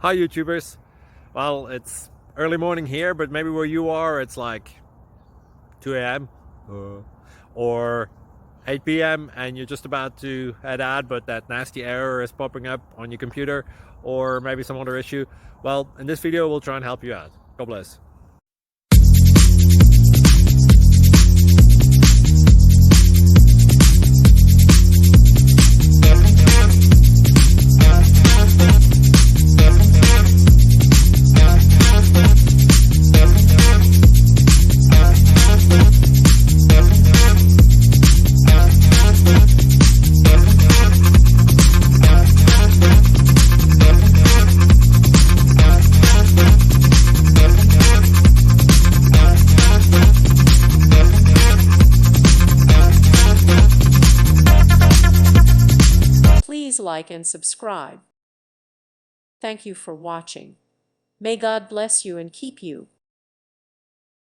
Hi YouTubers. Well, it's early morning here, but maybe where you are it's like 2 a.m. or 8 p.m. and you're just about to head out, but that nasty error is popping up on your computer, or maybe some other issue. Well, in this video we'll try and help you out. God bless. Please like and subscribe. Thank you for watching. May God bless you and keep you.